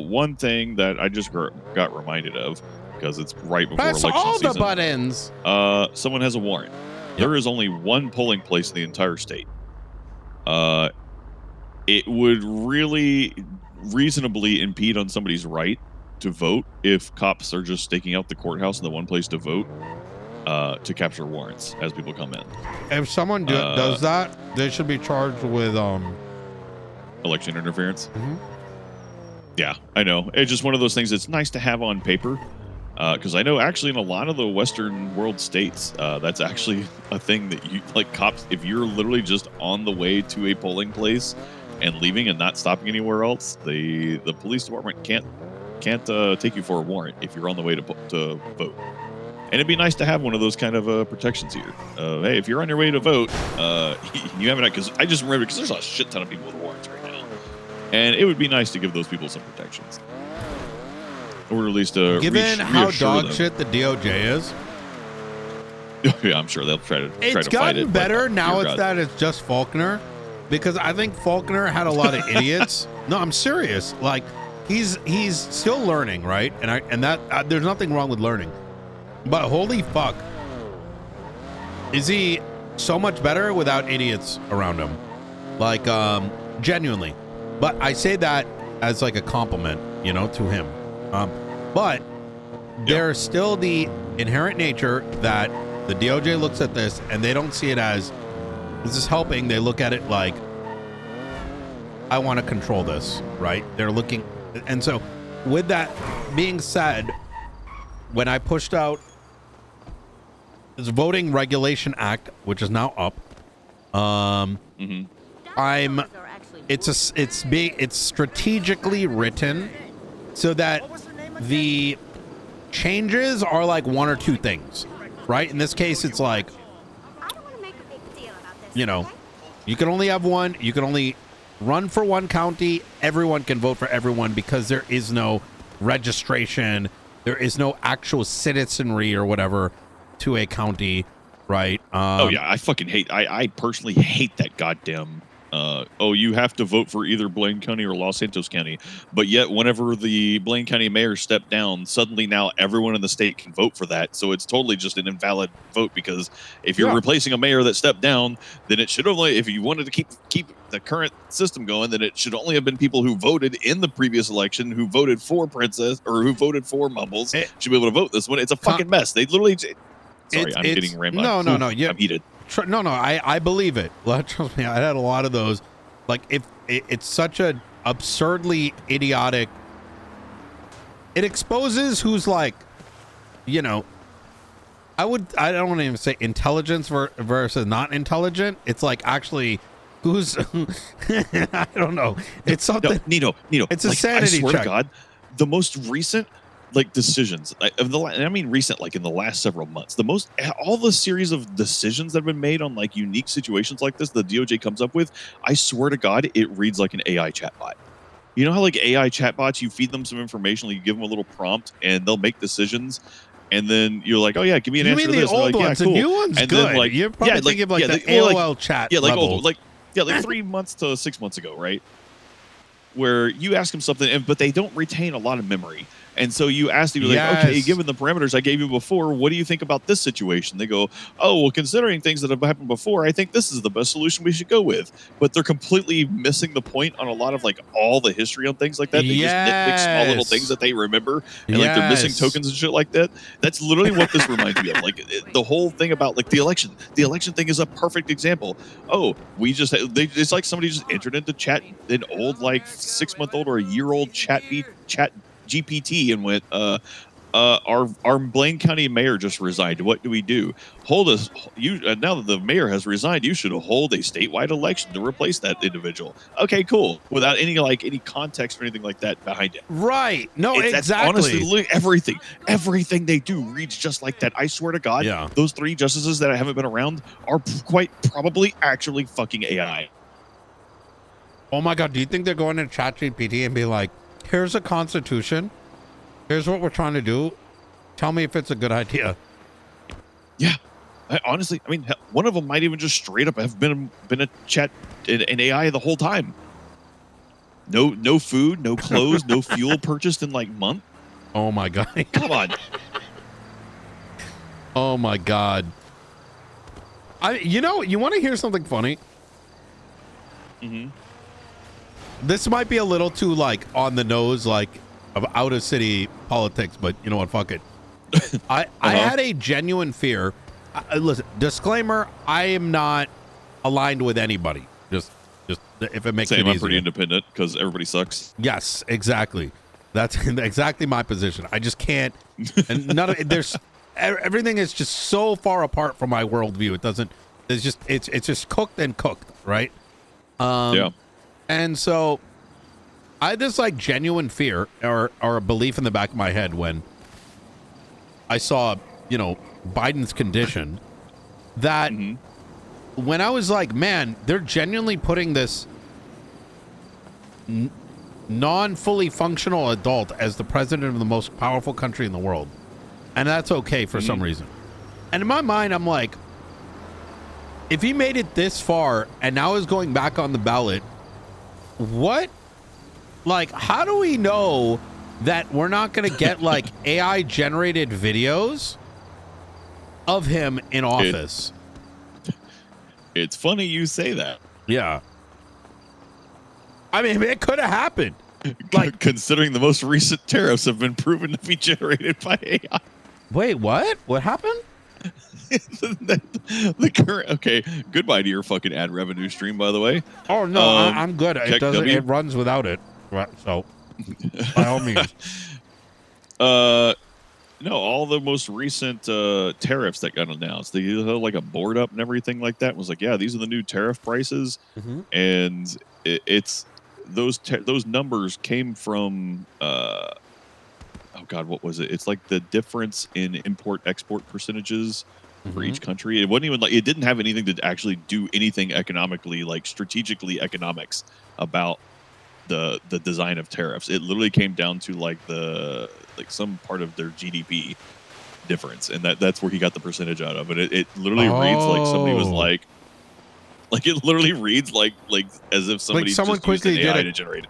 one thing that I just got reminded of, because it's right before Press election all season. the buttons. Someone has a warrant. Yep. There is only one polling place in the entire state. It would really reasonably impede on somebody's right to vote if cops are just staking out the courthouse and the one place to vote to capture warrants as people come in. If someone does that, they should be charged with election interference. Mm-hmm. Yeah, I know. It's just one of those things that's nice to have on paper. Because I know actually in a lot of the Western world states, that's actually a thing that you like cops. If you're literally just on the way to a polling place and leaving and not stopping anywhere else, the police department can't take you for a warrant if you're on the way to vote. And it'd be nice to have one of those kind of protections here. Hey, if you're on your way to vote, you haven't, because I just remember, because there's a shit ton of people with warrants right now, and it would be nice to give those people some protections. Or at least given how dog them. shit the DOJ is. Yeah, I'm sure they'll try to It's fight it. gotten better now. It's just Faulkner, because I think Faulkner had a lot of idiots. No, I'm serious. Like he's still learning, right? And that there's nothing wrong with learning, but holy fuck, is he so much better without idiots around him? Like genuinely. But I say that as like a compliment, to him. But there's still the inherent nature that the DOJ looks at this and they don't see it as, this is helping. They look at it like, I want to control this, right? They're looking. And so with that being said, when I pushed out this Voting Regulation Act, which is now up, it's strategically written so that the changes are like one or two things, right? In this case, it's like, you can only have one. You can only run for one county. Everyone can vote for everyone because there is no registration. There is no actual citizenry or whatever to a county, right? Oh yeah, I fucking hate. I personally hate that goddamn. You have to vote for either Blaine County or Los Santos County, but yet whenever the Blaine County mayor stepped down, suddenly now everyone in the state can vote for that. So it's totally just an invalid vote, because if you're replacing a mayor that stepped down, then it should only, if you wanted to keep the current system going, then it should only have been people who voted in the previous election, who voted for Princess or who voted for Mumbles, should be able to vote this one. It's a fucking mess. They literally. Sorry, I'm getting rammed. No. I'm heated. No, I believe it. Trust me, I had a lot of those. Like, if it's such an absurdly idiotic, it exposes who's like, I don't want to even say intelligence versus not intelligent. It's like actually who's, I don't know. It's something. No, Nino. It's a sanity I swear check. to God, the most recent decisions I mean recent, like in the last several months, all the series of decisions that have been made on like unique situations like this, the DOJ comes up with, I swear to God, it reads like an AI chatbot. You know how like AI chatbots, you feed them some information, you give them a little prompt and they'll make decisions, and then you're like, oh yeah, give me an answer to this. You mean the old ones? Cool. The new one's and good. Then, like, you're probably thinking of like the AOL chat level. like 3 months to 6 months ago, right? Where you ask them something, but they don't retain a lot of memory. And so you ask them, like, okay, given the parameters I gave you before, what do you think about this situation? They go, oh, well, considering things that have happened before, I think this is the best solution we should go with. But they're completely missing the point on a lot like all the history on things like that. They just nitpick small little things that they remember, and like they're missing tokens and shit like that. That's literally what this reminds me of. Like the whole thing about like the election. The election thing is a perfect example. Oh, it's like somebody just entered into chat, an old like 6-month-old or a year-old chat GPT and went, our Blaine County mayor just resigned. What do we do? Now that the mayor has resigned, you should hold a statewide election to replace that individual. Okay, cool. Without any context or anything like that behind it. Right. No, exactly. That's honestly, everything they do reads just like that. I swear to God, those 3 justices that I haven't been around are quite probably actually fucking AI. Oh my God. Do you think they're going to ChatGPT and be like, here's a constitution. Here's what we're trying to do. Tell me if it's a good idea. Yeah. Honestly, I mean, one of them might even just straight up have been a chat, an AI the whole time. No food, no clothes, no fuel purchased in like month. Oh my God. Come on. Oh my God. You want to hear something funny? Mm-hmm. This might be a little too like on the nose, like of out of city politics, but you know what? Fuck it. I had a genuine fear. Listen, disclaimer: I am not aligned with anybody. Just if it makes it easier. I'm pretty independent because everybody sucks. Yes, exactly. That's exactly my position. I just can't. And none of there's everything is just so far apart from my worldview. It doesn't. It's just cooked and cooked, right? Yeah. And so I had this like genuine fear or a belief in the back of my head when I saw, Biden's condition that when I was like, man, they're genuinely putting this non-fully functional adult as the president of the most powerful country in the world. And that's okay for some reason. And in my mind, I'm like, if he made it this far and now is going back on the ballot, what? Like, how do we know that we're not going to get like AI generated videos of him in office? It's funny you say that. Yeah. I mean, it could have happened. Like, considering the most recent tariffs have been proven to be generated by AI. Wait, what? What happened? the current. Okay, goodbye to your fucking ad revenue stream, by the way. Oh no, I'm good. It doesn't. It runs without it. Right, so by all means. No, all the most recent tariffs that got announced, they had like a board up and everything like that. Was like, yeah, these are the new tariff prices, and it's those numbers came from. Oh God, what was it? It's like the difference in import-export percentages for each country. It wasn't even like it didn't have anything to actually do anything economically, like strategically economics about the design of tariffs. It literally came down to like some part of their GDP difference, and that's where he got the percentage out of it. It literally reads like somebody was like it literally reads like as if somebody someone just quickly used an AI did to generate it.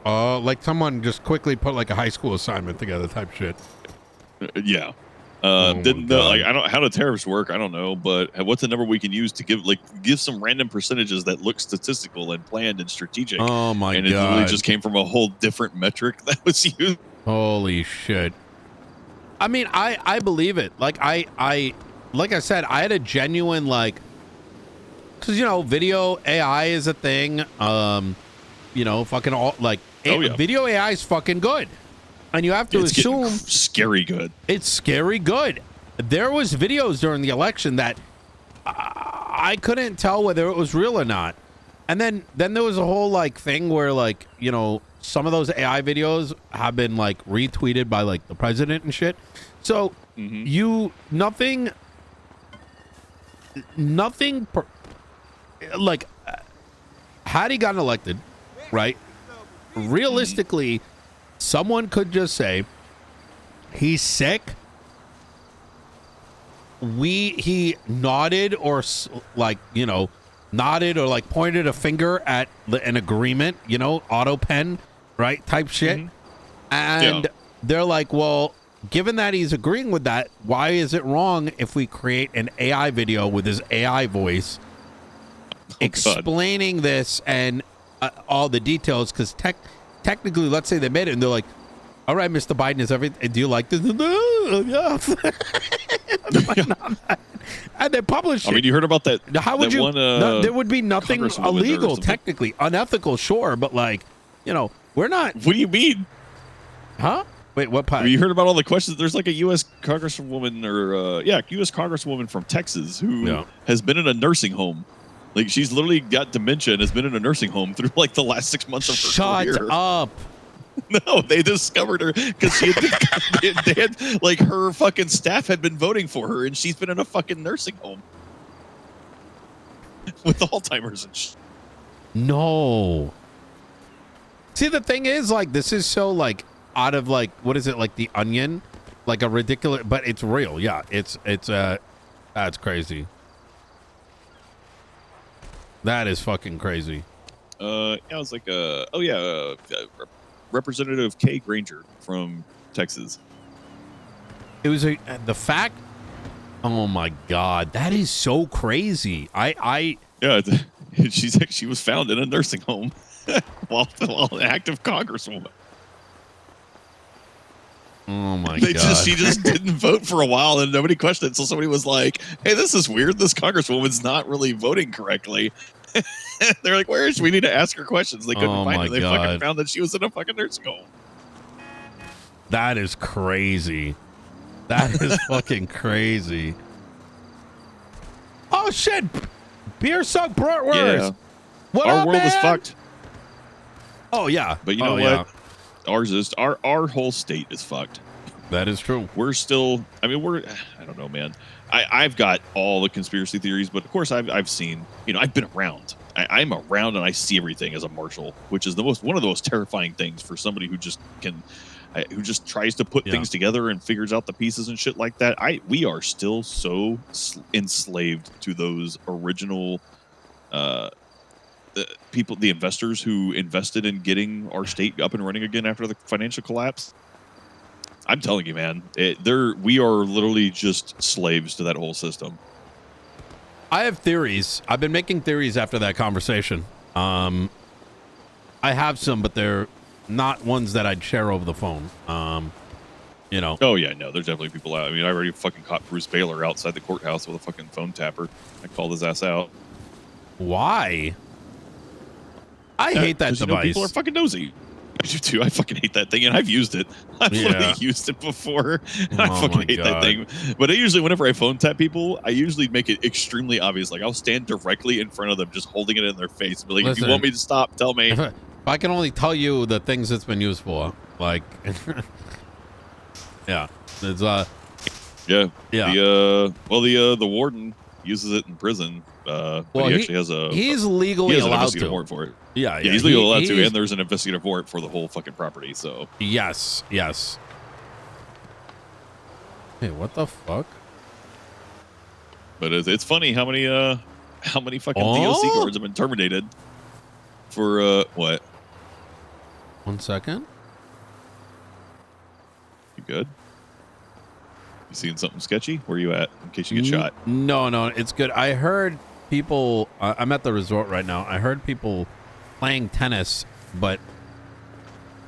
Like someone just quickly put like a high school assignment together type shit. Yeah. Didn't know, like, I don't how do tariffs work. I don't know, but what's the number we can use to give some random percentages that look statistical and planned and strategic? Oh my God! And it literally just came from a whole different metric that was used. Holy shit! I mean, I believe it. Like like I said, I had a genuine because video AI is a thing. Fucking all video AI is fucking good. And you have to assume scary good. It's scary good. There was videos during the election that I couldn't tell whether it was real or not. And then there was a whole thing where some of those AI videos have been retweeted by the president and shit. So had he gotten elected, right? Realistically, someone could just say he's sick. He nodded or nodded or pointed a finger at an agreement, auto pen, right? Type shit. And they're like, well, given that he's agreeing with that, why is it wrong if we create an AI video with his AI voice explaining this and all the details? Because technically, let's say they made it and they're like, all right, Mr. Biden, is everything, do you like this? And they publish it. I mean, you heard about that? How would you? There would be nothing illegal, technically. Unethical, sure, but we're not. What do you mean? Huh? Wait, what part? You heard about all the questions? There's a U.S. Congresswoman U.S. Congresswoman from Texas who has been in a nursing home. She's literally got dementia and has been in a nursing home through the last 6 months of her career. Shut up. No, they discovered her because they had her fucking staff had been voting for her, and she's been in a fucking nursing home with Alzheimer's and shit. No. See, the thing is, this is so out of what is it, The Onion, a ridiculous, but it's real. Yeah, it's that's crazy. That is fucking crazy. Yeah, it was like Representative Kay Granger from Texas. It was the fact. Oh my God, that is so crazy. Yeah, she was found in a nursing home while an active congresswoman. Oh my God. She just didn't vote for a while, and nobody questioned it. So somebody was like, "Hey, this is weird. This congresswoman's not really voting correctly." They're like, "Where is she? We need to ask her questions." They couldn't find her. They fucking found that she was in a fucking nursing home. That is crazy. That is fucking crazy. Oh shit! Beer suck bratwurst. Yeah. What our up, world man? is fucked. Oh yeah, but you know what? Yeah. Ours is our whole state is fucked. That is true. We're still. I mean, I don't know, man. I've got all the conspiracy theories, but of course I've seen. You know, I've been around. I'm around and I see everything as a marshal, which is one of the most terrifying things for somebody who just tries to put things together and figures out the pieces and shit like that. We are still so enslaved to those original people, the investors who invested in getting our state up and running again after the financial collapse. I'm telling you, man, we are literally just slaves to that whole system. I have theories. I've been making theories after that conversation. I have some, but they're not ones that I'd share over the phone. You know. Oh yeah, no, there's definitely people out. I mean, I already fucking caught Bruce Baylor outside the courthouse with a fucking phone tapper. I called his ass out. Why? I hate that device. You know, people are fucking nosy. I do too. I fucking hate that thing, and I've used it. I've literally used it before. I fucking hate that thing. But whenever I phone tap people, I usually make it extremely obvious. Like, I'll stand directly in front of them, just holding it in their face, and be like, "Listen, if you want me to stop, tell me." If I can only tell you the things it's been used for, like, yeah, it's yeah. The warden uses it in prison. But he actually has he's legally allowed investigative to. warrant for it. Yeah, he's legally allowed to, and there's an investigative warrant for the whole fucking property. So yes. Hey, what the fuck? But it's funny how many fucking DOC guards have been terminated for what? 1 second. You good? You seeing something sketchy? Where you at? In case you get shot. No, it's good. I heard people. I'm at the resort right now. I heard people playing tennis, but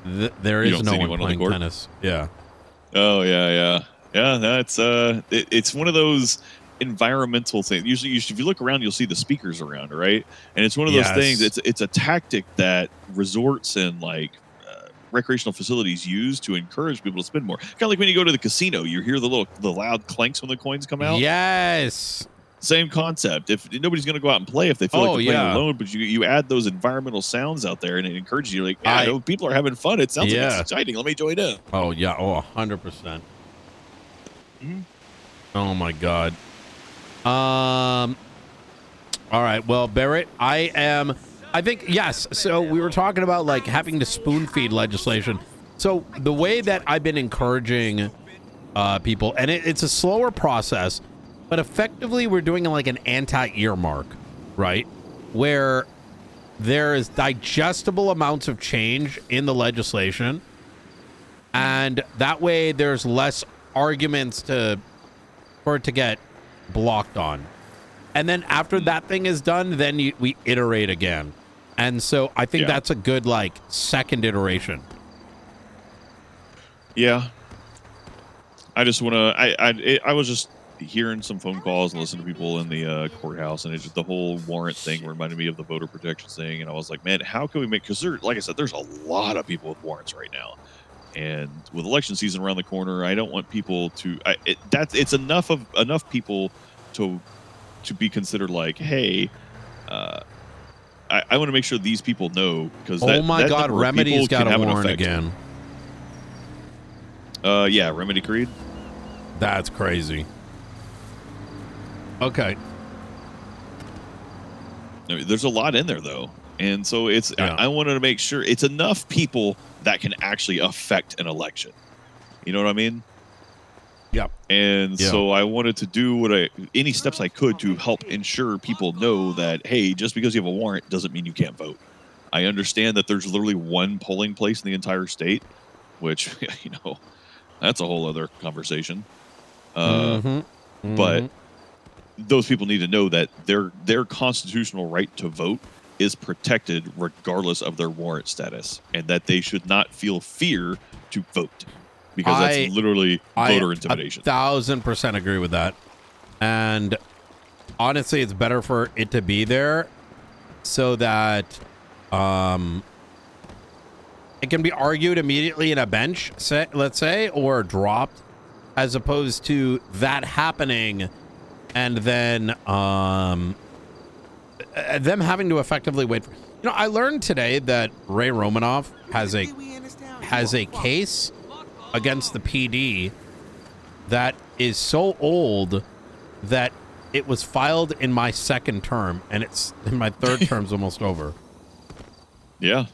there is no one playing tennis. Yeah. Oh yeah. That's it's one of those environmental things. Usually, if you look around, you'll see the speakers around, right? And it's one of those things. It's a tactic that resorts and recreational facilities use to encourage people to spend more. Kind of like when you go to the casino, you hear the loud clanks when the coins come out. Yes. Same concept. If nobody's going to go out and play if they feel like they're playing alone, but you add those environmental sounds out there and it encourages you. Like, people are having fun. It sounds like it's exciting. Let me join in. Oh yeah. Oh, 100%. Oh my God. All right. Well, Barrett, I think, yes. So we were talking about like having to spoon feed legislation. So the way that I've been encouraging people, and it's a slower process, but effectively we're doing like an anti-earmark, right? Where there is digestible amounts of change in the legislation. And that way there's less arguments for it to get blocked on. And then after that thing is done, then we iterate again. And so I think that's a good second iteration. Yeah. I just want to I was just hearing some phone calls and listening to people in the courthouse, and the whole warrant thing reminded me of the voter protection thing. And I was like, man, how can we make, because like I said, there's a lot of people with warrants right now. And with election season around the corner, I don't want people to. It's enough people to be considered like, hey, I want to make sure these people know, because God, Remedy's got a warrant again. Yeah, Remedy Creed. That's crazy. Okay. I mean, there's a lot in there though, and so I wanted to make sure it's enough people that can actually affect an election. You know what I mean? Yep. And so I wanted to do any steps I could to help ensure people know that, hey, just because you have a warrant doesn't mean you can't vote. I understand that there's literally one polling place in the entire state, which, that's a whole other conversation. But those people need to know that their constitutional right to vote is protected regardless of their warrant status, and that they should not feel fear to vote, because that's literally voter intimidation. 1,000% agree with that. And honestly, it's better for it to be there so that it can be argued immediately in a bench, let's say, or dropped, as opposed to that happening and then them having to effectively wait for. I learned today that Ray Romanoff has a case against the PD that is so old that it was filed in my second term, and it's in my third term's almost over. Yeah.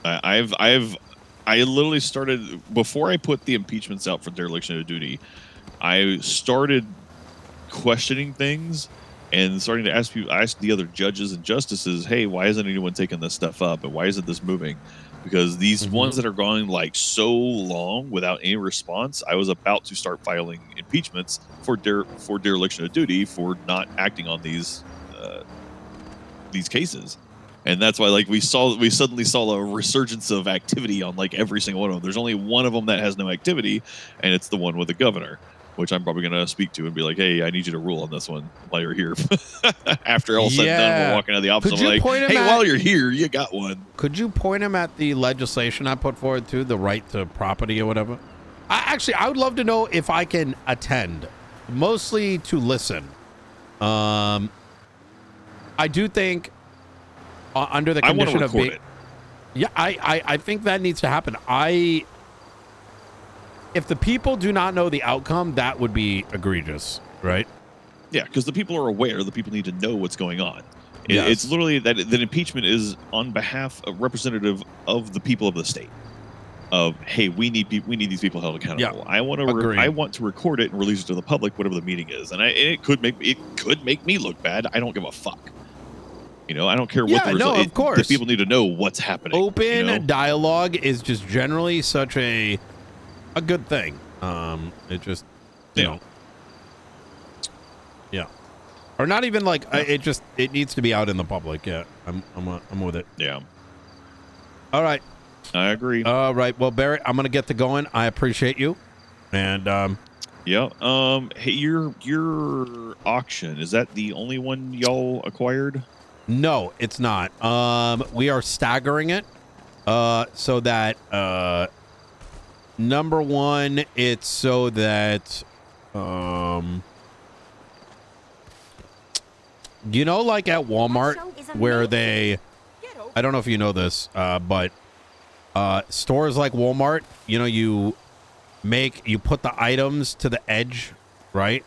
I literally started, before I put the impeachments out for dereliction of duty, I started questioning things and starting to ask the other judges and justices, hey, why isn't anyone taking this stuff up, and why isn't this moving? Because these ones that are going like so long without any response, I was about to start filing impeachments for dereliction of duty for not acting on these cases. And that's why, like, we suddenly saw a resurgence of activity on like every single one of them. There's only one of them that has no activity, and it's the one with the governor, which I'm probably going to speak to and be like, hey, I need you to rule on this one while you're here. After all said and done, we're walking out of the office. I'm like, hey, while you're here, you got one. Could you point him at the legislation I put forward to, the right to property or whatever? I would love to know if I can attend, mostly to listen. I do think under the condition of being, yeah, I think that needs to happen. If the people do not know the outcome, that would be egregious, right? Yeah, because the people are aware. The people need to know what's going on. It's literally that impeachment is on behalf of representative of the people of the state. Of, hey, we need these people held accountable. Yeah, I want to record it and release it to the public, whatever the meeting is, and it could make me look bad. I don't give a fuck. I don't care what the result. Of course, the people need to know what's happening. Open dialogue is just generally such a good thing. It just yeah, or not even like it needs to be out in the public. Yeah, I'm with it. Yeah. All right. I agree. All right. Well, Barrett, I'm gonna get to going. I appreciate you. And yeah. Hey, your auction, is that the only one y'all acquired? No, it's not. We are staggering it. So that number one, it's so that like at Walmart where I don't know if you know this, but stores like Walmart, you put the items to the edge, right?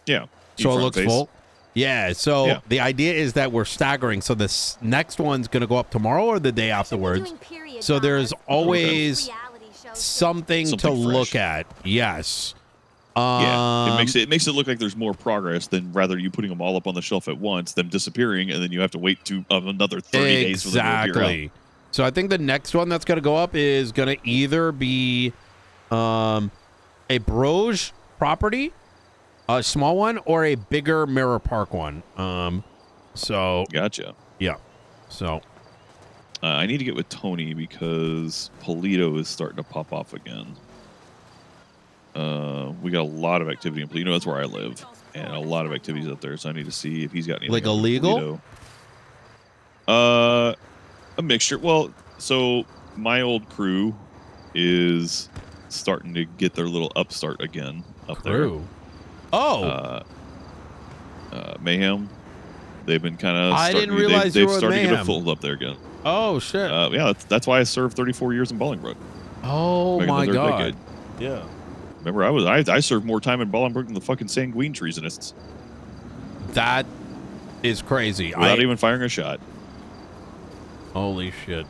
Yeah. So it looks full. Yeah. So the idea is that we're staggering. So this next one's going to go up tomorrow or the day afterwards. So there's always something to look at. Yes. Yeah, it makes it look like there's more progress than rather you putting them all up on the shelf at once, them disappearing, and then you have to wait another 30 days for them to appear out. So I think the next one that's going to go up is going to either be a Broge property, a small one, or a bigger Mirror Park one. So gotcha. Yeah. So I need to get with Tony because Pledo is starting to pop off again. We got a lot of activity in Pledo. That's where I live, and a lot of activities up there. So I need to see if he's got anything like illegal. A mixture. Well, so my old crew is starting to get their little upstart again up there. Oh, Mayhem. They've been kind of. I didn't realize they've started Mayhem. to get full up there again. Oh shit. Yeah, that's why I served 34 years in Bolingbrook. Oh my god. Yeah. Remember, I served more time in Bolingbrook than the fucking sanguine treasonists. That is crazy. Without even firing a shot. Holy shit.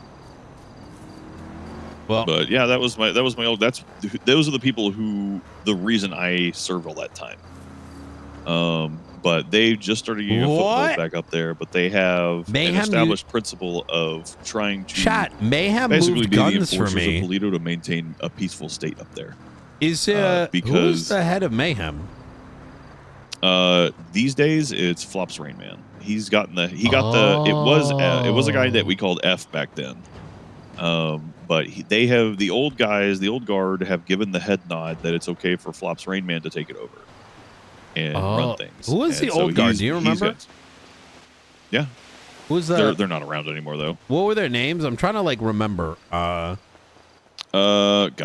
Well, but yeah, that was my old. Those are the people who the reason I served all that time. but they just started getting a foothold back up there. But they have an established principle of trying to Mayhem basically moved be the guns for enforcers me. of Pledo to maintain a peaceful state up there. Is who's the head of Mayhem? These days it's Flops Rain Man. He's gotten the it was a guy that we called F back then. But they have the old guys, the old guard have given the head nod that it's okay for Flops Rain Man to take it over and run things. Who was the old guard? Do you remember? Yeah. Who's that? They're not around anymore though. What were their names? I'm trying to like remember. One of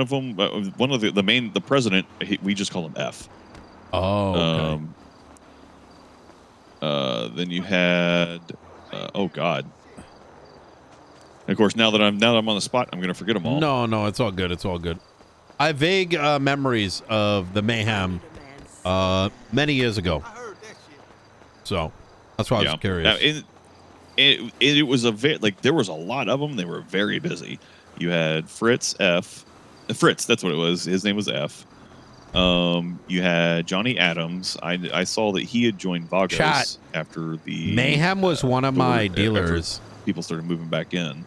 them, one of the president, we just call him F. Oh. Okay. Then you had, oh God. And of course, now that I'm on the spot, I'm gonna forget them all. No, it's all good. It's all good. I have vague memories of the Mayhem many years ago. So that's why I was curious. It was there was a lot of them. They were very busy. You had Fritz, that's what it was. His name was F. You had Johnny Adams. I saw that he had joined Vagos after the Mayhem was one of my dealers. People started moving back in.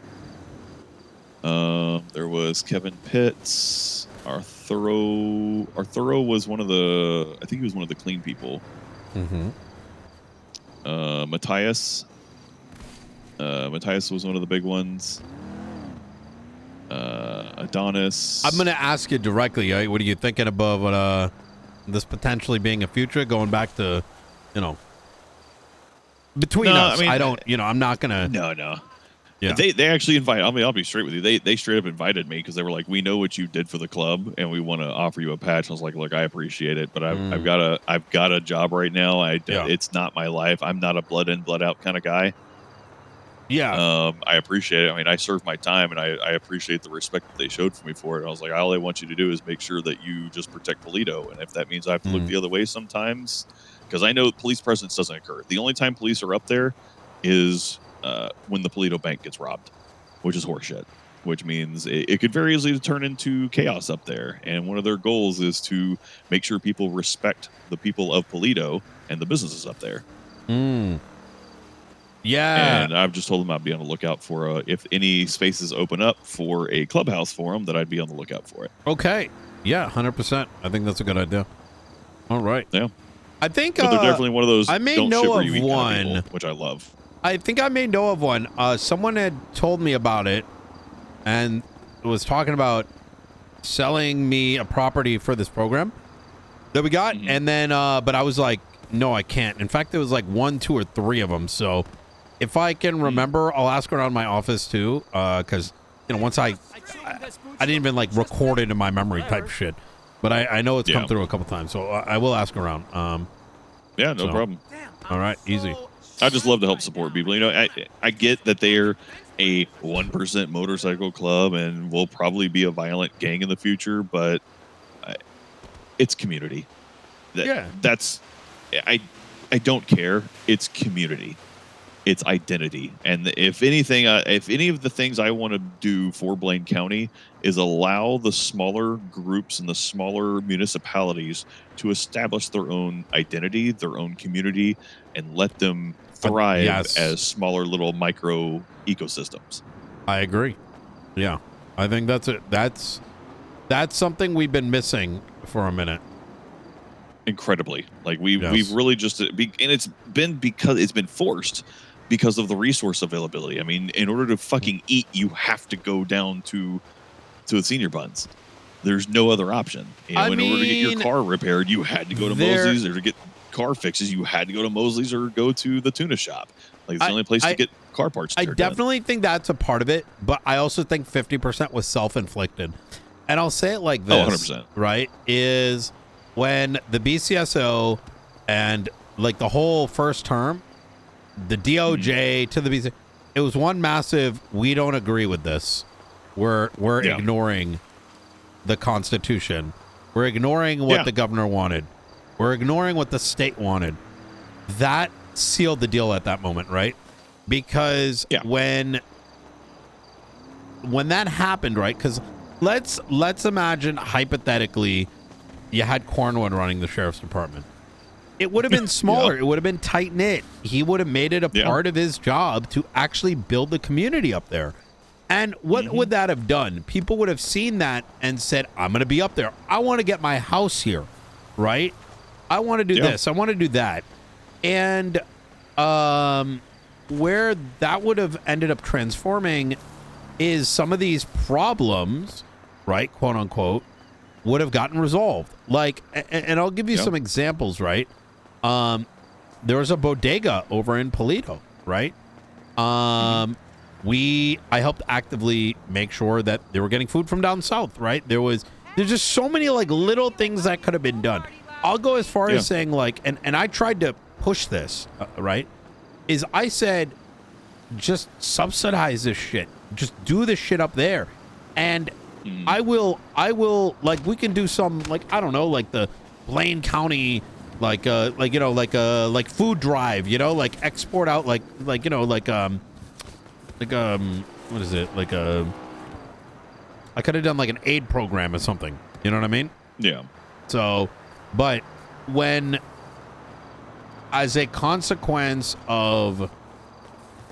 There was Kevin Pitts. Arturo was one of the. I think he was one of the clean people. Mm-hmm. Matthias. Matthias was one of the big ones. Adonis. I'm going to ask you directly. What are you thinking about this potentially being a future? Going back to, between us. I mean, I don't. I'm not going to. No. Yeah. They actually invited. I'll be straight with you. They straight up invited me because they were like, we know what you did for the club, and we want to offer you a patch. I was like, look, I appreciate it, but I've got a job right now. It's not my life. I'm not a blood in, blood out kind of guy. Yeah. I appreciate it. I mean, I served my time, and I appreciate the respect that they showed for me for it. I was like, all I want you to do is make sure that you just protect Pledo, and if that means I have to look the other way sometimes, because I know police presence doesn't occur. The only time police are up there is when the Pledo bank gets robbed, which is horseshit. Which means it could very easily turn into chaos up there. And one of their goals is to make sure people respect the people of Pledo and the businesses up there. Yeah. And I've just told them I'd be on the lookout for if any spaces open up for a clubhouse forum, that I'd be on the lookout for it. Okay. Yeah, 100%. I think that's a good idea. All right. Yeah. I think but they're definitely one of those. I may know of one, people, which I love. I think I may know of one. Someone had told me about it and was talking about selling me a property for this program that we got. And then, but I was like, no, I can't. In fact, there was like 1, 2, or 3 of them. So if I can remember, I'll ask around my office too. Cause once I didn't even like record it in my memory type shit, but I know it's come through a couple times. So I will ask around. Yeah, no problem. All right. Easy. I just love to help support people. I get that they're a 1% motorcycle club and will probably be a violent gang in the future, but it's community. That's I don't care. It's community. It's identity. And if anything, if any of the things I want to do for Blaine County is allow the smaller groups and the smaller municipalities to establish their own identity, their own community, and let them thrive as smaller little micro ecosystems. I agree. Yeah. I think that's it. That's something we've been missing for a minute. Incredibly. Like we've really just, and it's been forced because of the resource availability. I mean, in order to fucking eat, you have to go down to the senior buns. There's no other option. In order to get your car repaired, you had to go to Mosley's, or to get car fixes, you had to go to Mosley's or go to the tuna shop. Like it's the only place to get car parts. I definitely think that's a part of it, but I also think 50% was self-inflicted. And I'll say it like this, 100%. Right? Is when the BCSO and like the whole first term, the DOJ to the BCSO, it was one massive, we don't agree with this. We're ignoring the Constitution. We're ignoring what the governor wanted. We're ignoring what the state wanted. That sealed the deal at that moment, right? Because when that happened, right? Because let's imagine hypothetically you had Cornwood running the sheriff's department. it would have been smaller. Yep. It would have been tight knit. He would have made it a part of his job to actually build the community up there. And what would that have done? People would have seen that and said, I'm going to be up there. I want to get my house here, right? I want to do this. I want to do that. And where that would have ended up transforming is some of these problems, right, quote unquote, would have gotten resolved. Like, and I'll give you some examples, right? There was a bodega over in Pledo, right? I helped actively make sure that they were getting food from down south, right? There's just so many like little things that could have been done. I'll go as far as saying like, and I tried to push this, right? Is I said, just subsidize this shit. Just do this shit up there. And I will, like, we can do some, like, I don't know, like the Blaine County, like food drive, like export out, what is it? I could have done like an aid program or something. You know what I mean? Yeah. So, but when, as a consequence of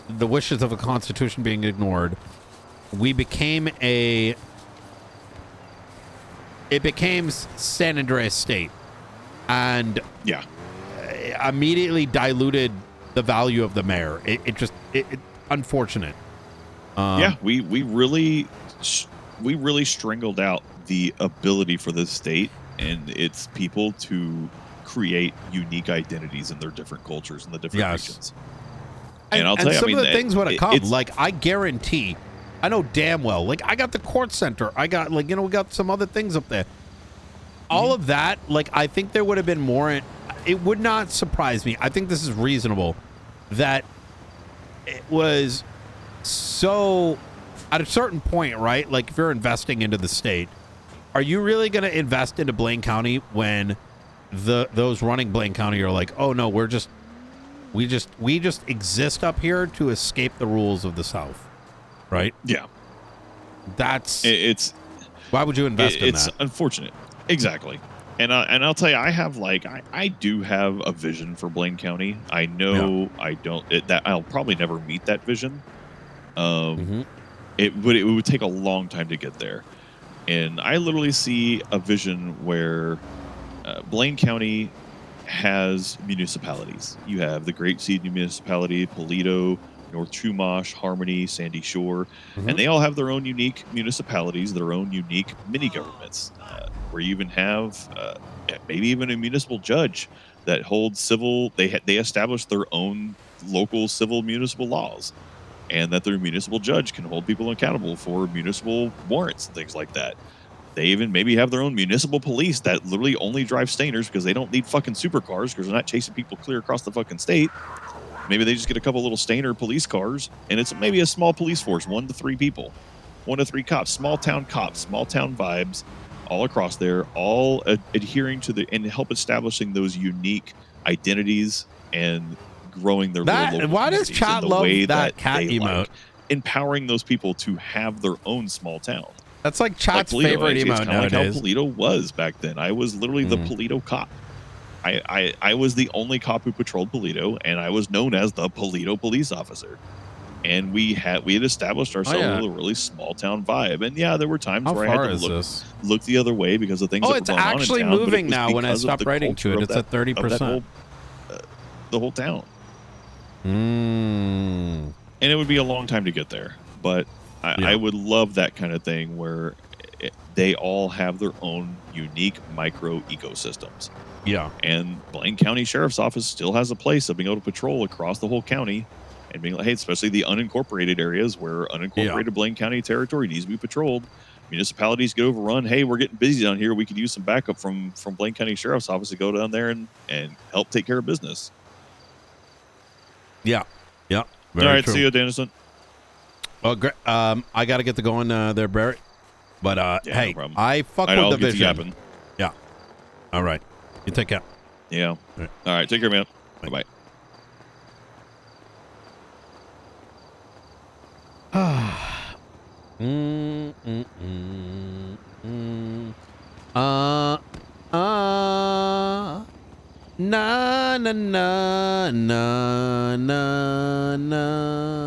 the wishes of the Constitution being ignored, it became San Andreas State, and immediately diluted the value of the mayor. It unfortunate. We really strangled out the ability for the state and its people to create unique identities in their different cultures and the different regions. And I'll tell you, some of the things would have come. Like, I guarantee, I know damn well, like, I got the court center. I got, like, we got some other things up there. All of that, like, I think there would have been more. It would not surprise me. I think this is reasonable that it was so, at a certain point, right? Like, if you're investing into the state, are you really going to invest into Blaine County when those running Blaine County are like, oh no, we just exist up here to escape the rules of the South, right? Yeah, it's why would you invest in that? It's unfortunate, exactly. And I'll tell you, I do have a vision for Blaine County. I know that I'll probably never meet that vision. It would take a long time to get there, and I literally see a vision where Blaine County has municipalities. You have the Great Seed Municipality, Pledo, North Chumash, Harmony, Sandy Shore, and they all have their own unique municipalities, their own unique mini governments, where you even have maybe even a municipal judge that holds civil. They establish their own local civil municipal laws, and that their municipal judge can hold people accountable for municipal warrants and things like that. They even maybe have their own municipal police that literally only drive stainers because they don't need fucking supercars because they're not chasing people clear across the fucking state. Maybe they just get a couple little stainer police cars, and it's maybe a small police force, 1 to 3 people, 1 to 3 cops, small town vibes all across there, all adhering to and help establishing those unique identities and growing their local why does chat love that cat emote? Like, empowering those people to have their own small town. That's like chat's like Pledo, favorite emote it's nowadays. Like how Pledo was back then. I was literally the Pledo cop. I was the only cop who patrolled Pledo, and I was known as the Pledo police officer. And we had established ourselves with a really small town vibe. And there were times where I had to look the other way because of things. Oh, it's actually moving now. When I stopped writing to it, it's at 30%. The whole town. And it would be a long time to get there, but I would love that kind of thing where they all have their own unique micro ecosystems. Yeah. And Blaine County Sheriff's Office still has a place of being able to patrol across the whole county and being like, hey, especially the unincorporated areas where unincorporated Blaine County territory needs to be patrolled. Municipalities get overrun. Hey, we're getting busy down here. We could use some backup from Blaine County Sheriff's Office to go down there and help take care of business. Yeah. Yeah. All right. True. See you, Dennison. Well, great. I got to get to going there, Barrett. But hey, no I fuck with the vision. Yeah. All right. You take care. Yeah. All right. Take care, man. Bye-bye. Nah. na na na